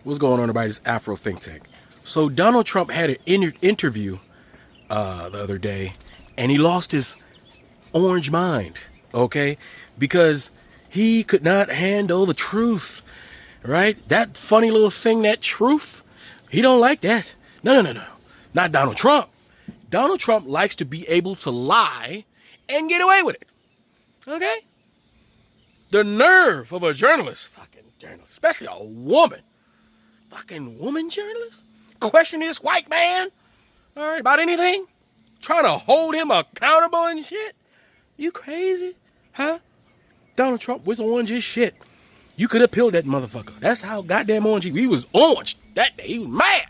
What's going on about this Afro think tank? So Donald Trump had an interview the other day, and he lost his orange mind, okay? Because he could not handle the truth, right? That funny little thing, that truth, he don't like that. No. Not Donald Trump. Donald Trump likes to be able to lie and get away with it, okay? The nerve of a journalist, fucking journalist, especially a woman, fucking woman journalist, question this white man, all right, about anything, trying to hold him accountable and shit. You crazy, huh? Donald Trump was orange as shit. You could have peeled that motherfucker. That's how goddamn orange he was. Orange that day. He was mad.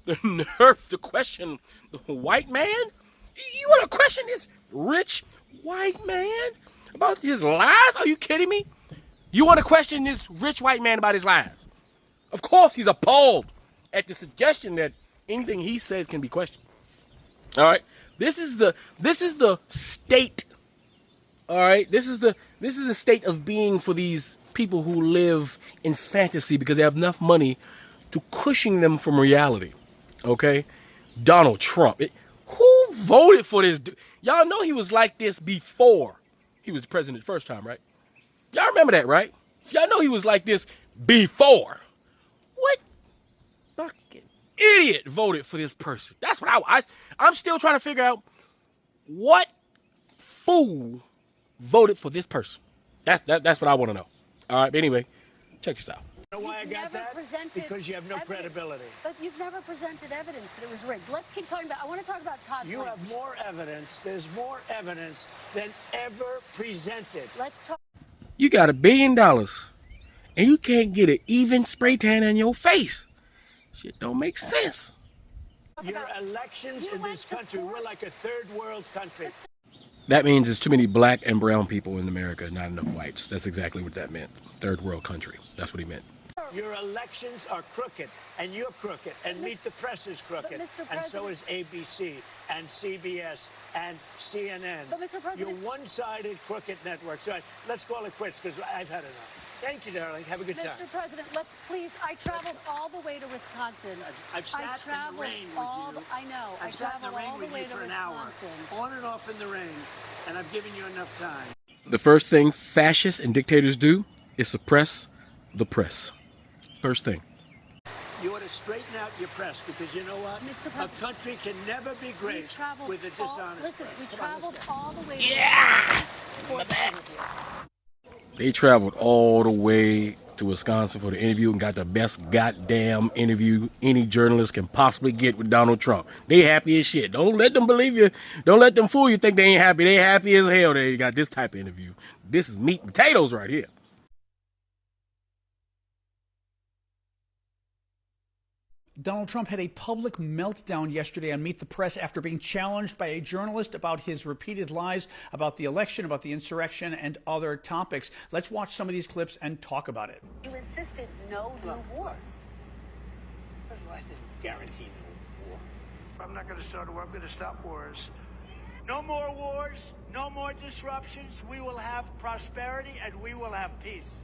The nerve to question the white man? You want to question this rich white man about his lies? Are you kidding me? You want to question this rich white man about his lies? Of course he's appalled at the suggestion that anything he says can be questioned. All right? This is the state. All right? This is the state of being for these people who live in fantasy because they have enough money to cushion them from reality. Okay? Donald Trump. Who voted for this dude? Y'all know he was like this before he was president the first time, right? Y'all remember that, right? Y'all know he was like this before. What fucking idiot voted for this person? That's what I'm still trying to figure out what fool voted for this person. That's what I want to know. All right, but anyway, check this out. You know why I got that? Because you have no credibility. But you've never presented evidence that it was rigged. Let's keep talking about, I want to talk about Todd You Blanche. have more evidence. There's more evidence than ever presented. Let's talk. You got $1 billion and you can't get an even spray tan on your face. Shit don't make sense. Your elections in this country, we're like a third world country. That means there's too many black and brown people in America, not enough whites. That's exactly what that meant. Third world country. That's what he meant. Your elections are crooked, and you're crooked, and Meet the Press is crooked, and so is ABC, and CBS, and CNN. But Mr. President, you're one-sided crooked networks. All right, let's call it quits, because I've had enough. Thank you, darling. Have a good time. Mr. President, let's please. I traveled all the way to Wisconsin. I've sat in the rain with you. I know. I've sat in the rain with you for an hour, Wisconsin. on and off in the rain, and I've given you enough time. The first thing fascists and dictators do is suppress the press. First thing. You ought to straighten out your press, because you know what? Mr. President, a country can never be great with a dishonest Listen, press. we traveled all the way to Yeah! They traveled all the way to Wisconsin for the interview and got the best goddamn interview any journalist can possibly get with Donald Trump. They happy as shit. Don't let them believe you. Don't let them fool you think they ain't happy. They happy as hell they got this type of interview. This is meat and potatoes right here. Donald Trump had a public meltdown yesterday on Meet the Press after being challenged by a journalist about his repeated lies about the election, about the insurrection, and other topics. Let's watch some of these clips and talk about it. You insisted no new wars. First of all, I didn't guarantee no war. I'm not going to start a war. I'm going to stop wars. No more wars. No more disruptions. We will have prosperity and we will have peace.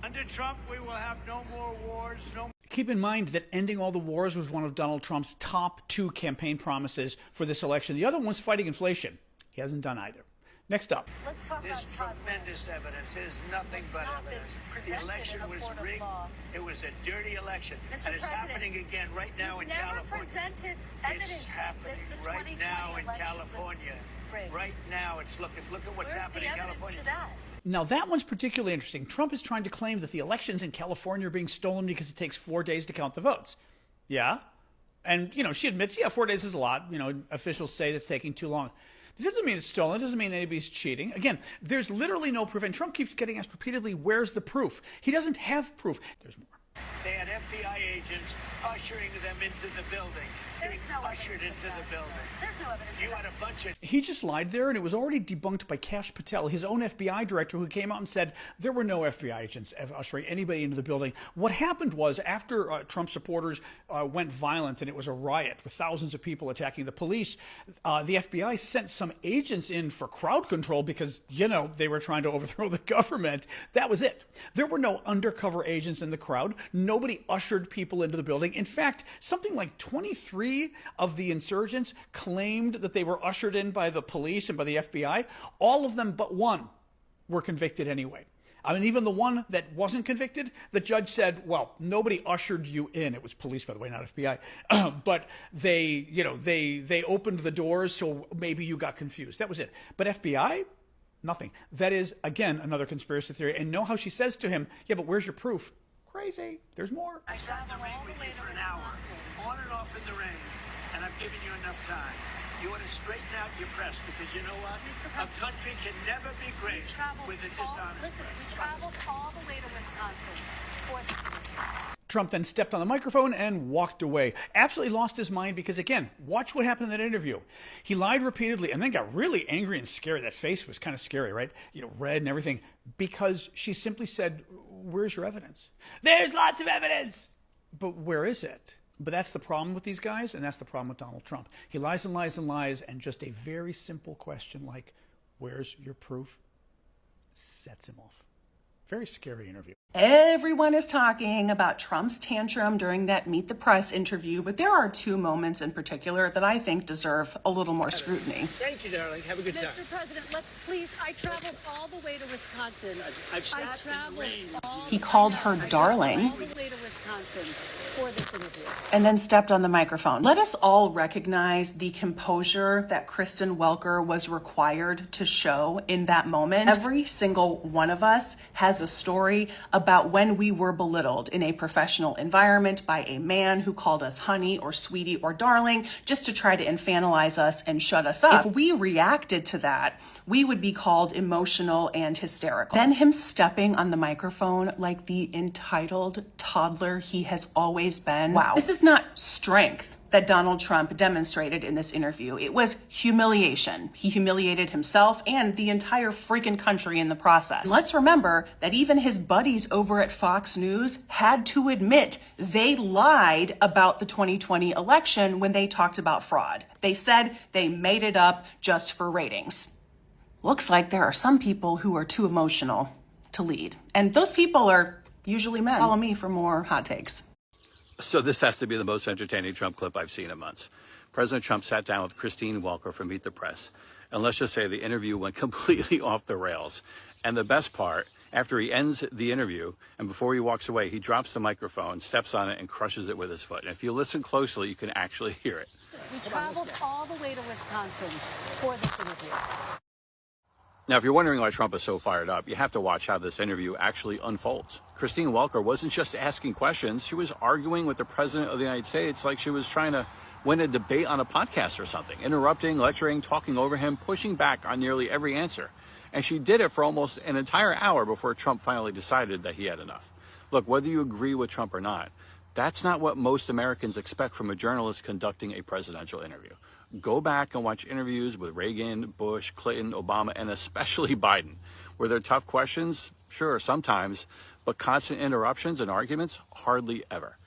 Under Trump, we will have no more wars. Keep in mind that ending all the wars was one of Donald Trump's top 2 campaign promises for this election. The other one's fighting inflation. He hasn't done either. Next up. Let's talk There's about Todd tremendous evidence. There's nothing but evidence. The election was rigged. It was a dirty election. And it's happening again right now in California. Presented evidence. It's happening right now in California. Right now, look at what's happening in California. Now, that one's particularly interesting. Trump is trying to claim that the elections in California are being stolen because it takes 4 days to count the votes. Yeah. And, she admits, 4 days is a lot. Officials say that's taking too long. It doesn't mean it's stolen. It doesn't mean anybody's cheating. Again, there's literally no proof. And Trump keeps getting asked repeatedly, where's the proof? He doesn't have proof. There's more. They had FBI agents ushering them into the building. There's no Ushered evidence into of the that, building. sir. There's no evidence You of had that. a bunch of... He just lied there, and it was already debunked by Kash Patel, his own FBI director, who came out and said there were no FBI agents ushering anybody into the building. What happened was, after Trump supporters went violent and it was a riot with thousands of people attacking the police, the FBI sent some agents in for crowd control because, you know, they were trying to overthrow the government. That was it. There were no undercover agents in the crowd. Nobody ushered people into the building. In fact, something like 23 of the insurgents claimed that they were ushered in by the police and by the FBI. All of them but one were convicted anyway. I mean, even the one that wasn't convicted, the judge said, well, nobody ushered you in. It was police, by the way, not FBI. But they opened the doors, so maybe you got confused. That was it. But FBI, nothing. That is, again, another conspiracy theory. And know how she says to him, yeah, but where's your proof? Crazy. There's more. I sat in the rain with you for an hour, on and off in the rain, and I've given you enough time. You ought to straighten out your press, because you know what? A country can never be great with a dishonest Listen, we press. traveled all the way to Wisconsin for this interview. Trump then stepped on the microphone and walked away. Absolutely lost his mind because, again, watch what happened in that interview. He lied repeatedly and then got really angry and scary. That face was kind of scary, right? You know, red and everything, because she simply said, where's your evidence? There's lots of evidence. But where is it? But that's the problem with these guys, and that's the problem with Donald Trump. He lies and lies and lies, and just a very simple question like, where's your proof? Sets him off. Very scary interview. Everyone is talking about Trump's tantrum during that Meet the Press interview, but there are two moments in particular that I think deserve a little more scrutiny. Thank you, darling. Have a good time. Mr. President, let's please, I traveled all the way to Wisconsin. I've sat I in traveled rain. all He called her darling all the way to Wisconsin for this interview. and then stepped on the microphone. Let us all recognize the composure that Kristen Welker was required to show in that moment. Every single one of us has a story about when we were belittled in a professional environment by a man who called us honey or sweetie or darling just to try to infantilize us and shut us up. If we reacted to that, we would be called emotional and hysterical. Then him stepping on the microphone like the entitled toddler he has always been. Wow. This is not strength that Donald Trump demonstrated in this interview. It was humiliation. He humiliated himself and the entire freaking country in the process. Let's remember that even his buddies over at Fox News had to admit they lied about the 2020 election when they talked about fraud. They said they made it up just for ratings. Looks like there are some people who are too emotional to lead. And those people are usually men. Follow me for more hot takes. So this has to be the most entertaining Trump clip I've seen in months. President Trump sat down with Christine Welker from Meet the Press. And let's just say the interview went completely off the rails. And the best part, after he ends the interview and before he walks away, he drops the microphone, steps on it, and crushes it with his foot. And if you listen closely, you can actually hear it. We traveled all the way to Wisconsin for this interview. Now, if you're wondering why Trump is so fired up, you have to watch how this interview actually unfolds. Christine Welker wasn't just asking questions. She was arguing with the president of the United States like she was trying to win a debate on a podcast or something, interrupting, lecturing, talking over him, pushing back on nearly every answer. And she did it for almost an entire hour before Trump finally decided that he had enough. Look, whether you agree with Trump or not, that's not what most Americans expect from a journalist conducting a presidential interview. Go back and watch interviews with Reagan, Bush, Clinton, Obama, and especially Biden. Were there tough questions? Sure, sometimes, but constant interruptions and arguments? Hardly ever.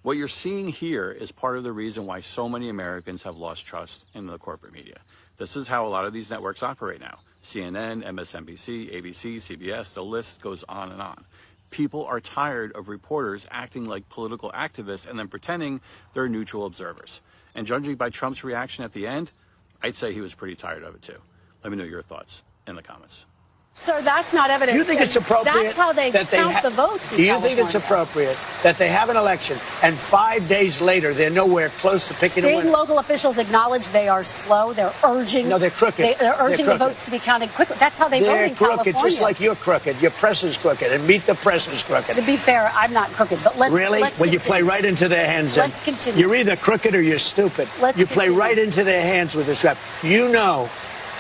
What you're seeing here is part of the reason why so many Americans have lost trust in the corporate media. This is how a lot of these networks operate now. CNN, MSNBC, ABC, CBS, the list goes on and on. People are tired of reporters acting like political activists and then pretending they're neutral observers. And judging by Trump's reaction at the end, I'd say he was pretty tired of it too. Let me know your thoughts in the comments. Sir, that's not evidence. Do you think it's appropriate That's how they that count the votes in Do you think it's California. appropriate that they have an election and 5 days later they're nowhere close to picking a State winner? and local officials acknowledge they are slow. They're urging. No, they're crooked. They're urging They're the crooked. votes to be counted quickly. That's how they vote They're in crooked, California. just like you're crooked. Your press is crooked, and Meet the Press is crooked. To be fair, I'm not crooked, but let's Really? Let's Well, you continue. play right into their hands. then. Let's continue. You're either crooked or you're stupid. Let's you play continue. right into their hands with this rap. You know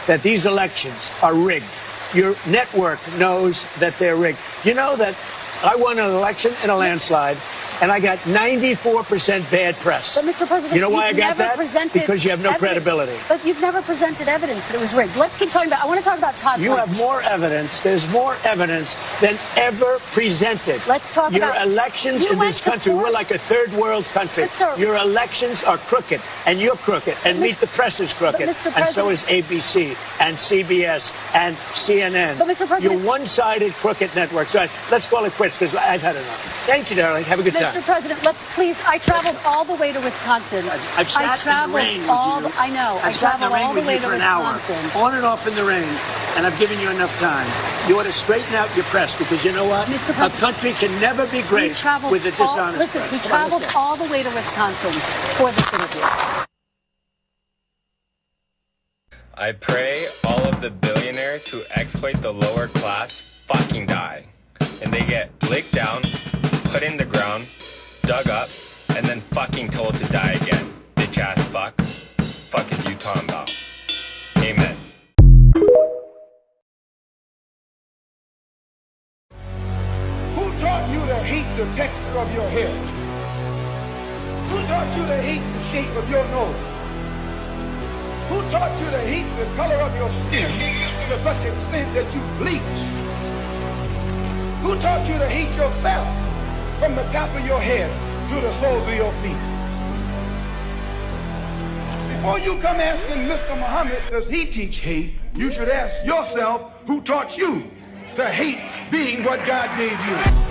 that these elections are rigged. Your network knows that they're rigged. You know that I won an election in a landslide. and I got 94% bad press. But Mr. President, you know why I you've got never that? presented Because you have no evidence. credibility. But you've never presented evidence that it was rigged. Let's keep talking about. I want to talk about Todd. You have more evidence. There's more evidence than ever presented. Let's talk Your about elections you in went this to country. court. We're like a third world country. But, sir, Your elections are crooked, and you're crooked, and Meet the Press is crooked, Mr. and so President- is ABC and CBS and CNN. But, Mr. President- You're one-sided crooked networks. All right, let's call it quits because I've had enough. Thank you, darling. Have a good Mr. time. President, let's please. I traveled all the way to Wisconsin. I've sat I in the traveled rain with all. you. I know. I I've sat in the traveled rain all the with way you to for an hour, Wisconsin. on and off in the rain, and I've given you enough time. You ought to straighten out your press because you know what? Mr. A President, country can never be We great traveled with a dishonest Listen, press. we Come on, let's traveled go. all the way to Wisconsin for this interview. I pray all of the billionaires who exploit the lower class fucking die. And they get licked down, put in the ground, dug up, and then fucking told to die again. Bitch ass fucks. Fuck is you talking about? Amen. Who taught you to hate the texture of your hair? Who taught you to hate the shape of your nose? Who taught you to hate the color of your skin to such an extent that you bleach? Who taught you to hate yourself from the top of your head to the soles of your feet? Before you come asking Mr. Muhammad, does he teach hate? You should ask yourself, who taught you to hate being what God gave you?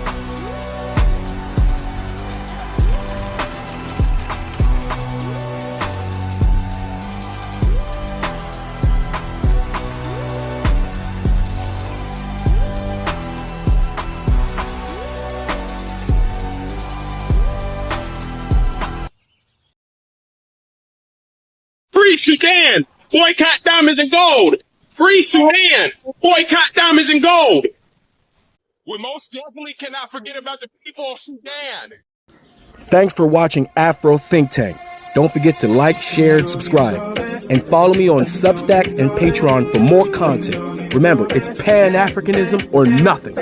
Free Sudan! Boycott diamonds and gold! Free Sudan! Boycott diamonds and gold! We most definitely cannot forget about the people of Sudan! Thanks for watching Afro Think Tank. Don't forget to like, share, and subscribe. And follow me on Substack and Patreon for more content. Remember, it's Pan-Africanism or nothing.